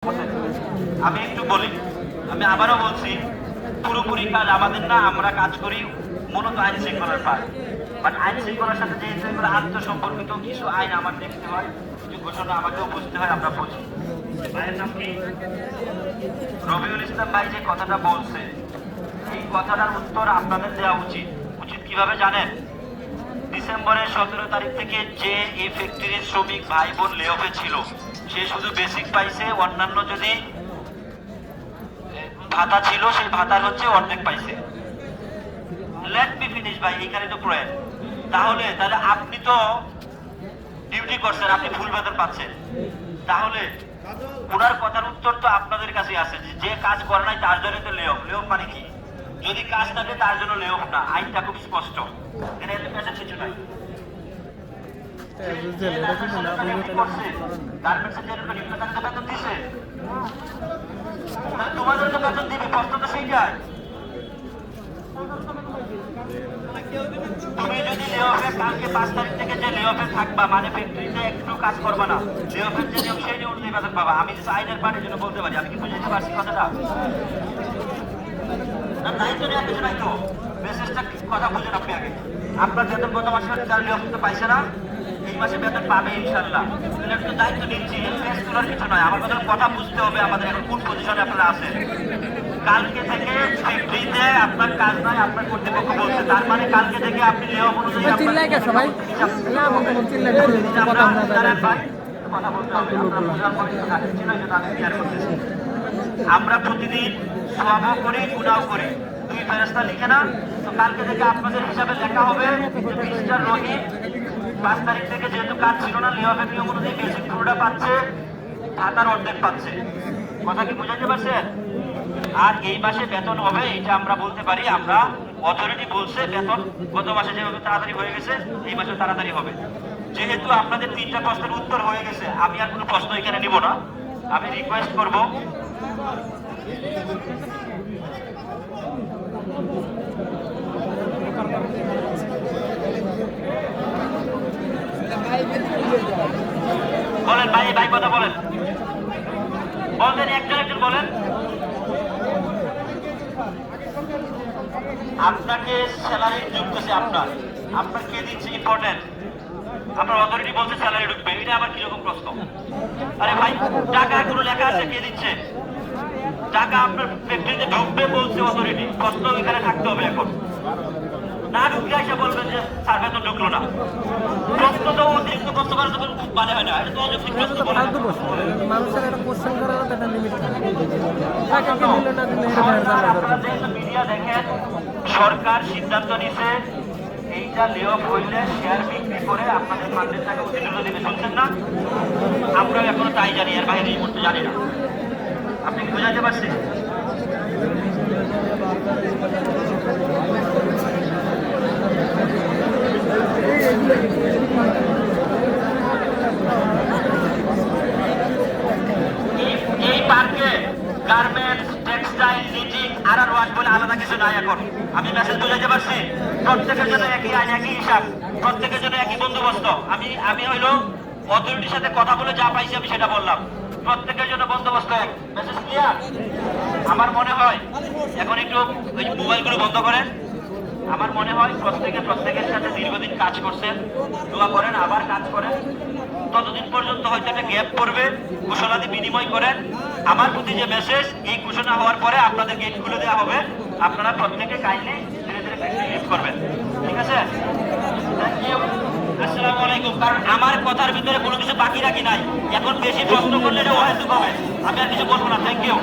আমি একটু বলি, আমি আবারও বলছি, পুরোপুরি কাজ আমাদের না, আমরা কাজ করি মূলত আইন শৃঙ্খলার পায়। বাট আইন শৃঙ্খলার সাথে যে আত্মসম্পর্কিত কিছু আইন আমার দেখতে হয়, কিছু ঘোষণা আমাকেও বুঝতে হয়, আমরা বুঝি। ভাইয়ের নাম কি? রবিউল ইসলাম ভাই যে কথাটা বলছে, এই কথাটার উত্তর আপনাদের দেওয়া উচিত। উচিত কিভাবে জানেন? ডিসেম্বরের 17 তারিখ থেকে যে এই ফ্যাক্টরির শ্রমিক ভাই বোন লেঅফে ছিল, সে শুধু বেসিক পাইছে, অন্যান্য যদি ভাতা ছিল সেই ভাতার হচ্ছে অর্ধেক পাইছে। লেট মি ফিনিশ ভাই, এইখানে তো পয়েন্ট। তাহলে আপনি তো ডিউটি করছেন, আপনি ফুল বেতন পাচ্ছেন। তাহলে ওনার কথার উত্তর তো আপনাদের কাছে আছে, যে কাজ করে নাই তার জন্য তো লেঅফ। লেঅফ মানে কি? যদি কাজ থাকে তার জন্য লেঅফ না, আইনটা খুব স্পষ্ট, এখানে এত পেশা কিছু নাই। তোমাদের তো বেতন দিবে, কষ্ট তো সেইটাই। তুমি যদি লেঅফে কালকে 5 তারিখ থেকে যে লেঅফে থাকবা, মানে ফ্যাক্টরিতে একটু কাজ করবা না, লেঅফের যে নিয়ম সেই নিয়ম অনুযায়ী বেতন পাবা। আমি যে আইনের পার্টির জন্য বলতে পারি, আমি কি বুঝাইতে পারছি কথাটা? না নাই তো, কিছু নাই তো, মেসেজটা কথা বুঝেন আপনি আগে। আপনার বেতন গত মাসে চার লেঅফ তো পাইছে না, এই মাসে বেতন পাবে ইনশাল্লাহ। এটার তো দায়িত্ব নিচ্ছি, ফেস তোলার কিছু নয়। আমার কথা বুঝতে হবে আমাদের এখন কোন পজিশনে আপনারা আছেন। কালকে থেকে ফ্যাক্টরিতে আপনার কাজ নাই, আপনার কর্তৃপক্ষ বলছে, তার মানে কালকে থেকে আপনি লেঅফ অনুযায়ী কথা বলতে হবে। আমরা প্রতিদিন সওয়াবও করি, গুনাহও করি, দুই ফেরেশতা লিখে না? তো কালকে থেকে আপনাদের হিসাবে লেখা হবে যে মিস্টার রহিম 5 তারিখ থেকে যেহেতু কাজ ছিল না, লেঅফের নিয়ম অনুযায়ী বেসিক পুরোটা পাচ্ছে, ভাতার অর্ধেক পাচ্ছে। কথা কি বুঝাতে পারছেন? আর এই মাসে বেতন হবে, এটা আমরা বলতে পারি। আমরা অথরিটি বলছে বেতন গত মাসে যেভাবে তাড়াতাড়ি হয়ে গেছে, এই মাসে তাড়াতাড়ি হবে। যেহেতু আপনাদের 3টা প্রশ্নের উত্তর হয়ে গেছে, আমি আর কোনো প্রশ্ন এখানে নিব না। আমি রিকোয়েস্ট করব, বলেন ভাই, ভাই কথা বলেন, বলেন একজন বলেন। আপনাকে স্যালারি ঢুকতেছে, আপনার কে দিচ্ছে ইম্পর্টেন্ট? আপনার অথরিটি বলছে স্যালারি ঢুকবে, এটা আবার কিরকম প্রশ্ন? আরে ভাই, টাকা কোনো লেখা আছে, কে দিচ্ছে টাকা? আপনার ফ্যাক্টরিতে ঢুকবে বলছে অথরিটি, প্রশ্ন এখানে থাকতে হবে। এখন না ঢুকলে এসে বলবেন যে স্যার বেতন ঢুকলো না। প্রশ্ন তো অতিরিক্ত প্রশ্ন করার জন্য মানে হয় না, এটা তো অযৌক্তিক প্রশ্ন। মানুষের একটা কোশ্চেন করার একটা লিমিট থাকে। মিডিয়া দেখেন, সরকার সিদ্ধান্ত নিছে এইটা লেঅফ হইলে শেয়ার বিক্রি করে আপনাদের ফান্ডের টাকা উত্তীর্ণ দিবে, শুনছেন না? আমরাও এখনো তাই জানি, এর বাইরে এই মুহূর্তে জানি না। আপনি কি বোঝাতে পারছেন? এই পার্কে গার্মেন্টস, টেক্সটাইল, নিটিং আর ওয়াশ বলে আলাদা কিছু নাই। এখন আমি মেসেজ বুঝাইতে পারছি, প্রত্যেকের জন্য একই আইন, একই হিসাব, প্রত্যেকের জন্য একই বন্দোবস্ত। আমি হইলো অথরিটির সাথে কথা বলে যা পাইছি আমি সেটা বললাম, প্রত্যেকের জন্য বন্দোবস্ত এক। Message clear? আমার মনে হয় এখন একটু ওই মোবাইলগুলো বন্ধ করেন। আমার মনে হয় প্রত্যেকের সাথে দীর্ঘদিন কাজ করছেন, দোয়া করেন, আবার কাজ করেন, ততদিন পর্যন্ত হয়তো একটা গ্যাপ পড়বে, ঘোষণাদি বিনিময় করেন। আমার প্রতি যে মেসেজ, এই ঘোষণা হওয়ার পরে আপনাদের গেট খুলে দেওয়া হবে, আপনারা প্রত্যেকে কাইন্ডলি ধীরে ধীরে লিভ করবেন, ঠিক আছে? থ্যাংক ইউ, আসসালামু আলাইকুম। কারণ আমার কথার ভিতরে কোনো কিছু বাকি রাখি নাই, এখন বেশি প্রশ্ন করলে এটা অহেতুক হবে। আমি আর কিছু বলবো না। Thank you.